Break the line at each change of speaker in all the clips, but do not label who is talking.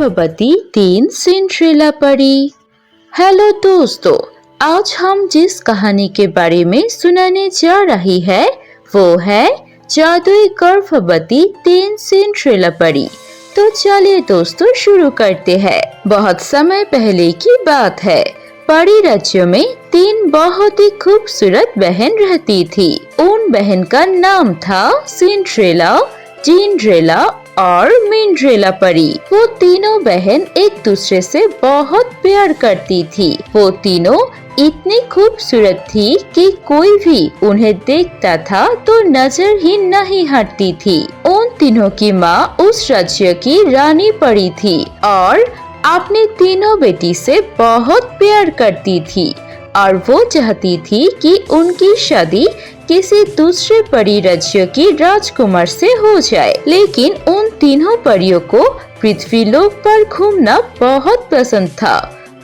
गर्भवती 3 सिंड्रेला परी। हेलो दोस्तों, आज हम जिस कहानी के बारे में सुनाने जा रही है वो है जादुई गर्भवती 3 सिंड्रेला परी। तो चलिए दोस्तों शुरू करते हैं। बहुत समय पहले की बात है। परी राज्य में 3 बहुत ही खूबसूरत बहन रहती थी। उन बहन का नाम था सिंड्रेला, जिंड्रेला और मिंड्रेला परी। वो तीनों बहन एक दूसरे से बहुत प्यार करती थी। वो तीनों इतनी खूबसूरत थी कि कोई भी उन्हें देखता था तो नजर ही नहीं हटती थी। उन तीनों की माँ उस राज्य की रानी परी थी और अपनी तीनों बेटी से बहुत प्यार करती थी और वो चाहती थी कि उनकी शादी किसी दूसरे परी राज्य की राजकुमार से हो जाए। लेकिन उन तीनों परियों को पृथ्वी लोक पर घूमना बहुत पसंद था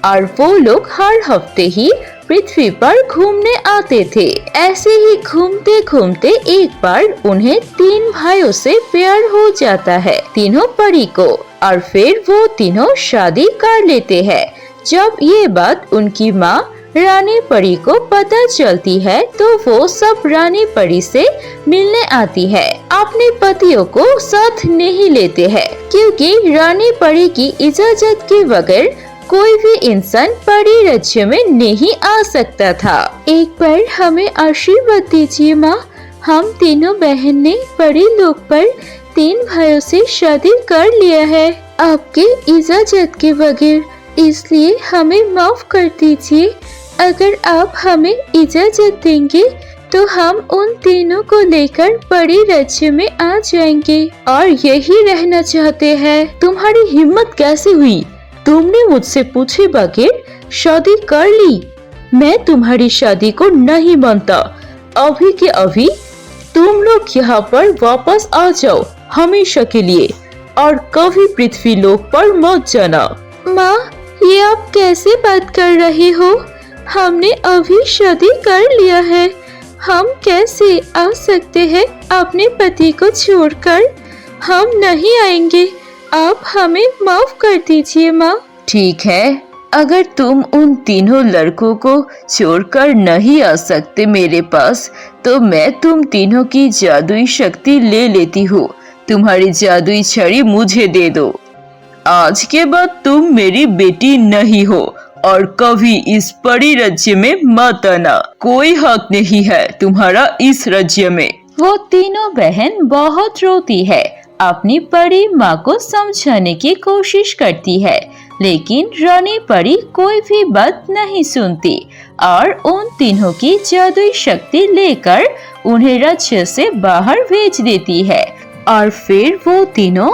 और वो लोग हर हफ्ते ही पृथ्वी पर घूमने आते थे। ऐसे ही घूमते घूमते एक बार उन्हें 3 भाइयों से प्यार हो जाता है, तीनों परी को, और फिर वो तीनों शादी कर लेते हैं। जब ये बात उनकी माँ रानी परी को पता चलती है तो वो सब रानी परी से मिलने आती है। अपने पतियों को साथ नहीं लेते हैं क्योंकि रानी परी की इजाजत के बगैर कोई भी इंसान परी राज्य में नहीं आ सकता था। एक बार हमें आशीर्वाद दीजिए माँ, हम तीनों बहन ने परी लोक पर 3 भाइयों से शादी कर लिया है आपके इजाजत के बगैर, इसलिए हमें माफ कर दीजिए। अगर आप हमें इजाजत देंगे तो हम उन तीनों को लेकर परी राज्य में आ जाएंगे और यही रहना चाहते हैं। तुम्हारी हिम्मत कैसे हुई? तुमने मुझसे पूछे बगैर शादी कर ली? मैं तुम्हारी शादी को नहीं मानता। अभी के अभी तुम लोग यहाँ पर वापस आ जाओ हमेशा के लिए और कभी पृथ्वी लोक पर मत जाना। माँ, ये आप कैसे बात कर रहे हो? हमने अभी शादी कर लिया है, हम कैसे आ सकते हैं अपने पति को छोड़कर? हम नहीं आएंगे, आप हमें माफ कर दीजिए माँ।
ठीक है, अगर तुम उन तीनों लड़कों को छोड़कर नहीं आ सकते मेरे पास तो मैं तुम तीनों की जादुई शक्ति ले लेती हूँ। तुम्हारी जादुई छड़ी मुझे दे दो। आज के बाद तुम मेरी बेटी नहीं हो और कभी इस परी राज्य में मत आना। कोई हक नहीं है तुम्हारा इस राज्य में।
वो तीनों बहन बहुत रोती है, अपनी परी माँ को समझाने की कोशिश करती है, लेकिन रानी परी कोई भी बात नहीं सुनती और उन तीनों की जादुई शक्ति लेकर उन्हें राज्य से बाहर भेज देती है। और फिर वो तीनों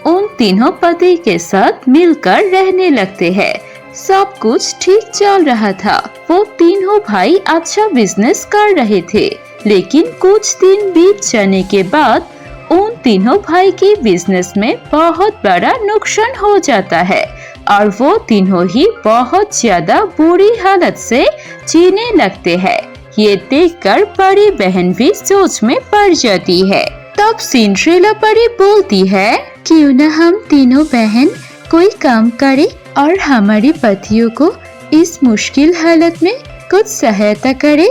उन तीनों पति के साथ मिलकर रहने लगते हैं। सब कुछ ठीक चल रहा था। वो तीनों भाई अच्छा बिजनेस कर रहे थे, लेकिन कुछ दिन बीत जाने के बाद उन तीनों भाई के बिजनेस में बहुत बड़ा नुकसान हो जाता है और वो तीनों ही बहुत ज्यादा बुरी हालत से जीने लगते हैं। ये देखकर परी बहन भी सोच में पड़ जाती है। तब सिंड्रेला परी बोलती है, क्यों न हम तीनों बहन कोई काम करे और हमारे पतियों को इस मुश्किल हालत में कुछ सहायता करे।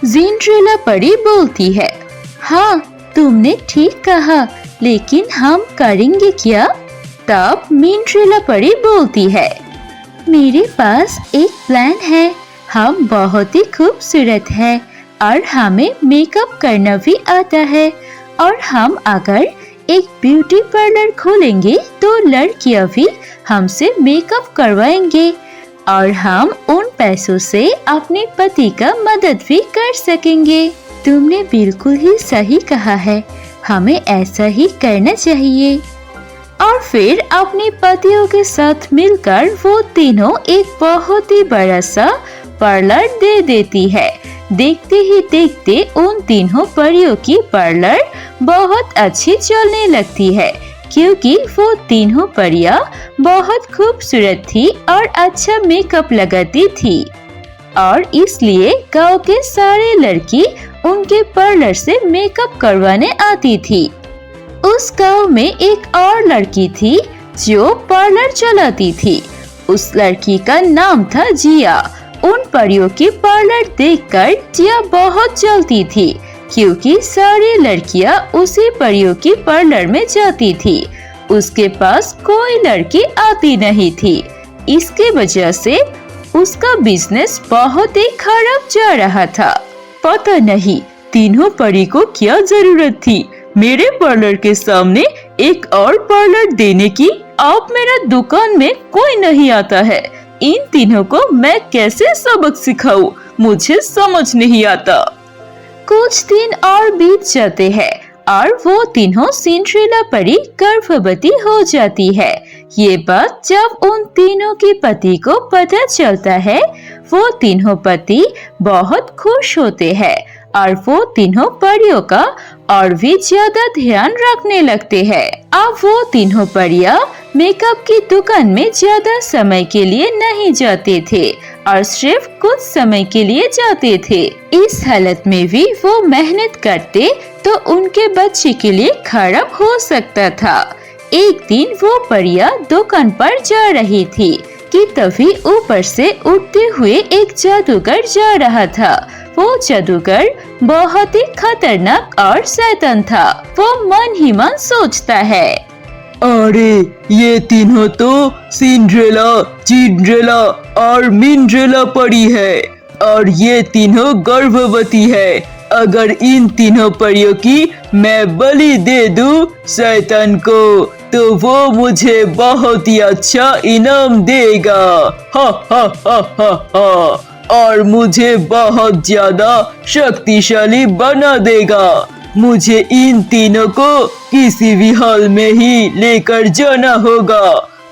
जिंड्रेला परी बोलती है, हाँ तुमने ठीक कहा, लेकिन हम करेंगे क्या? तब मिंड्रेला परी बोलती है, मेरे पास एक प्लान है। हम बहुत ही खूबसूरत है और हमें मेकअप करना भी आता है और हम अगर एक ब्यूटी पार्लर खोलेंगे तो लड़कियां भी हमसे मेकअप करवाएंगे और हम उन पैसों से अपने पति का मदद भी कर सकेंगे। तुमने बिल्कुल ही सही कहा है, हमें ऐसा ही करना चाहिए। और फिर अपने पतियों के साथ मिलकर वो तीनों एक बहुत ही बड़ा सा पार्लर दे देती है। देखते ही देखते उन तीनों परियों की पार्लर बहुत अच्छी चलने लगती है क्योंकि वो तीनों परियां बहुत खूबसूरत थी और अच्छा मेकअप लगाती थी और इसलिए गांव के सारे लड़की उनके पार्लर से मेकअप करवाने आती थी। उस गांव में एक और लड़की थी जो पार्लर चलाती थी। उस लड़की का नाम था जिया। उन परियों की पार्लर देखकर जिया बहुत जलती थी, क्योंकि सारी लड़कियां उसी परियों की पार्लर में जाती थी। उसके पास कोई लड़की आती नहीं थी। इसकी वजह से उसका बिजनेस बहुत ही खराब जा रहा था। पता नहीं तीनों परी को क्या जरूरत थी मेरे पार्लर के सामने एक और पार्लर देने की। अब मेरा दुकान में कोई नहीं आता है। इन तीनों को मैं कैसे सबक सिखाऊं, मुझे समझ नहीं आता। कुछ दिन और बीत जाते हैं और वो तीनों सिंड्रेला परी गर्भवती हो जाती है। ये बात जब उन तीनों के पति को पता चलता है, वो तीनों पति बहुत खुश होते हैं और वो तीनों परियों का और भी ज्यादा ध्यान रखने लगते हैं। अब वो तीनों परियां मेकअप की दुकान में ज्यादा समय के लिए नहीं जाते थे और सिर्फ कुछ समय के लिए जाते थे। इस हालत में भी वो मेहनत करते तो उनके बच्चे के लिए खराब हो सकता था। एक दिन वो परियां दुकान पर जा रही थी कि तभी ऊपर से उड़ते हुए एक जादूगर जा रहा था। वो जादूगर बहुत ही खतरनाक और शैतान था। वो मन ही मन सोचता है,
अरे ये तीनों तो सिंड्रेला, चिंड्रेला और मिंड्रेला परी है और ये तीनों गर्भवती है। अगर इन तीनों परियों की मैं बलि दे दूं शैतान को, तो वो मुझे बहुत ही अच्छा इनाम देगा। हा हा हा हा हा, और मुझे बहुत ज्यादा शक्तिशाली बना देगा। मुझे इन तीनों को किसी भी हाल में ही लेकर जाना होगा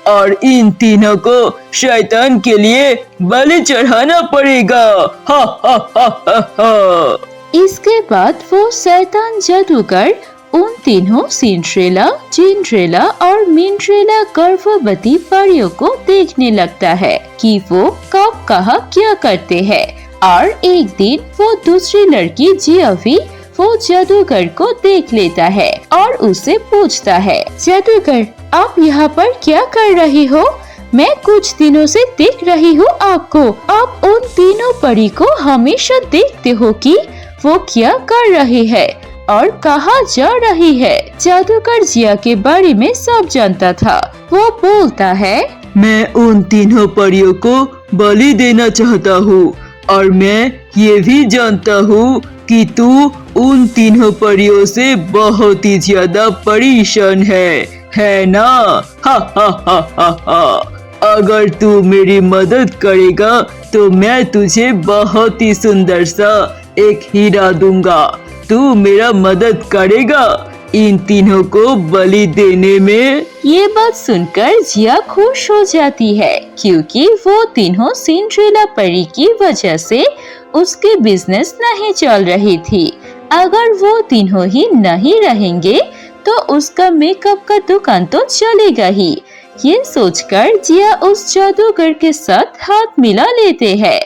और इन तीनों को शैतान के लिए बलि चढ़ाना पड़ेगा। हा हा हा हा हा।
इसके बाद वो शैतान जादूगर उन तीनों सिंड्रेला, चिंड्रेला और मिंड्रेला गर्भवती परियों को देखने लगता है कि वो कब कहाँ क्या करते हैं। और एक दिन वो दूसरी लड़की जिया भी वो जादूगर को देख लेता है और उससे पूछता है, जादूगर आप यहाँ पर क्या कर रही हो? मैं कुछ दिनों से देख रही हूँ आपको। आप उन तीनों परी को हमेशा देखते हो कि वो क्या कर रही है और कहाँ जा रही है। जादूगर जिया के बारे में सब जानता था। वो बोलता है,
मैं उन तीनों परियों को बलि देना चाहता हूँ और मैं ये भी जानता हूँ कि तू उन तीनों परियों से बहुत ही ज्यादा परेशान है ना? हा हा हा हा हा। अगर तू मेरी मदद करेगा तो मैं तुझे बहुत ही सुंदर सा एक हीरा दूंगा। तू मेरा मदद करेगा इन तीनों को बलि देने में?
ये बात सुनकर जिया खुश हो जाती है, क्योंकि वो तीनों सिंड्रेला परी की वजह से उसके बिजनेस नहीं चल रही थी। अगर वो तीनों ही नहीं रहेंगे तो उसका मेकअप का दुकान तो चलेगा ही। ये सोचकर जिया उस जादूगर के साथ हाथ मिला लेते हैं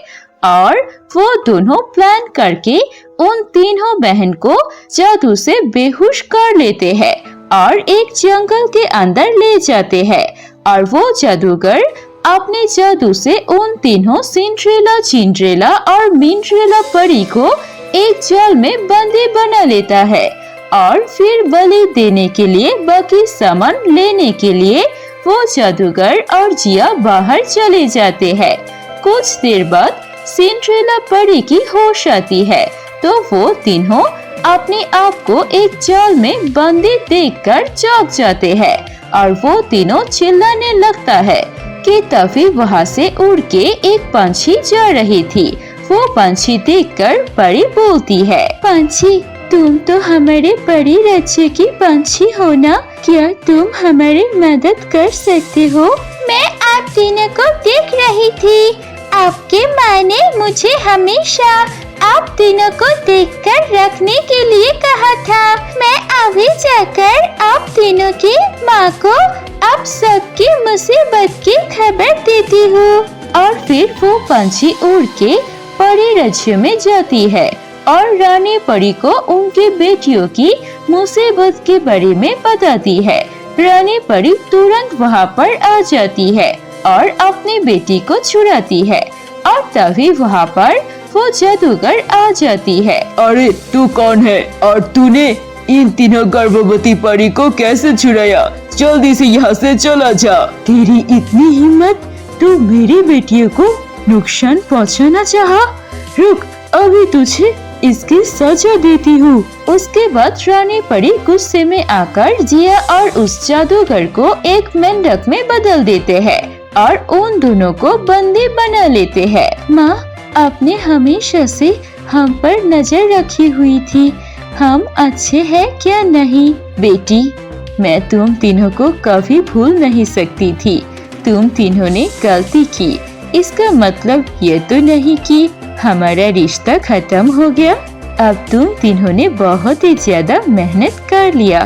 और वो दोनों प्लान करके उन तीनों बहन को जादू से बेहोश कर लेते हैं और एक जंगल के अंदर ले जाते हैं। और वो जादूगर अपने जादू से उन तीनों सिंड्रेला, चिंड्रेला और मिंड्रेला परी को एक जाल में बंदी बना लेता है और फिर बलि देने के लिए बाकी सामान लेने के लिए वो जादूगर और जिया बाहर चले जाते हैं। कुछ देर बाद सिंड्रेला परी की होश आती है तो वो तीनों अपने आप को एक जाल में बंदी देखकर चौंक जाते हैं और वो तीनों चिल्लाने लगता है कि तभी वहाँ से उड़ के एक पंछी जा रही थी। वो पंछी देखकर परी बोलती है, पंछी तुम तो हमारे परी राज्य की पंछी हो ना? क्या तुम हमारी मदद कर सकते हो? मैं आप तीनों को देख रही थी। आपके माँ ने मुझे हमेशा आप तीनों को देखकर रखने के लिए कहा था। मैं अभी जाकर आप तीनों की माँ को अब सबकी मुसीबत की खबर देती हूँ। और फिर वो पंछी उड़ के परी राज्य में जाती है और रानी परी को उनके बेटियों की मुसीबत के बारे में बताती है। रानी परी तुरंत वहाँ पर आ जाती है और अपनी बेटी को छुड़ाती है और तभी वहाँ पर वो जादूगर आ जाती है।
अरे तू कौन है और तूने इन तीनों गर्भवती परी को कैसे छुड़ाया? जल्दी से यहाँ से चला जा।
तेरी इतनी हिम्मत, तू मेरी बेटियों को नुकसान पहुँचाना चाहा? रुक, अभी तुझे इसकी सजा देती हूँ। उसके बाद रानी परी गुस्से में आकर जिया और उस जादूगर को एक मेंढक में बदल देते हैं और उन दोनों को बंदी बना लेते हैं। माँ, आपने हमेशा से हम पर नजर रखी हुई थी, हम अच्छे हैं क्या नहीं?
बेटी, मैं तुम तीनों को कभी भूल नहीं सकती थी। तुम तीनों ने गलती की, इसका मतलब ये तो नहीं कि हमारा रिश्ता खत्म हो गया। अब तुम तीनों ने बहुत ही ज्यादा मेहनत कर लिया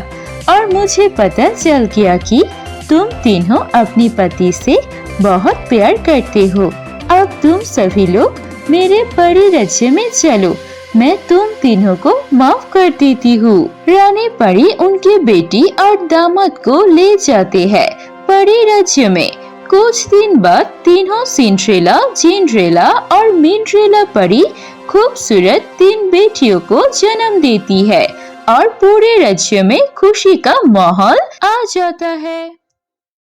और मुझे पता चल गया कि तुम तीनों अपने पति से बहुत प्यार करते हो। अब तुम सभी लोग मेरे परी राज्य में चलो, मैं तुम तीनों को माफ कर देती हूँ। रानी परी उनकी बेटी और दामाद को ले जाते हैं परी राज्य में। कुछ दिन बाद तीनों सिंड्रेला, जिंड्रेला और मिंड्रेला परी खूबसूरत 3 बेटियों को जन्म देती है और पूरे राज्य में खुशी का माहौल आ जाता है।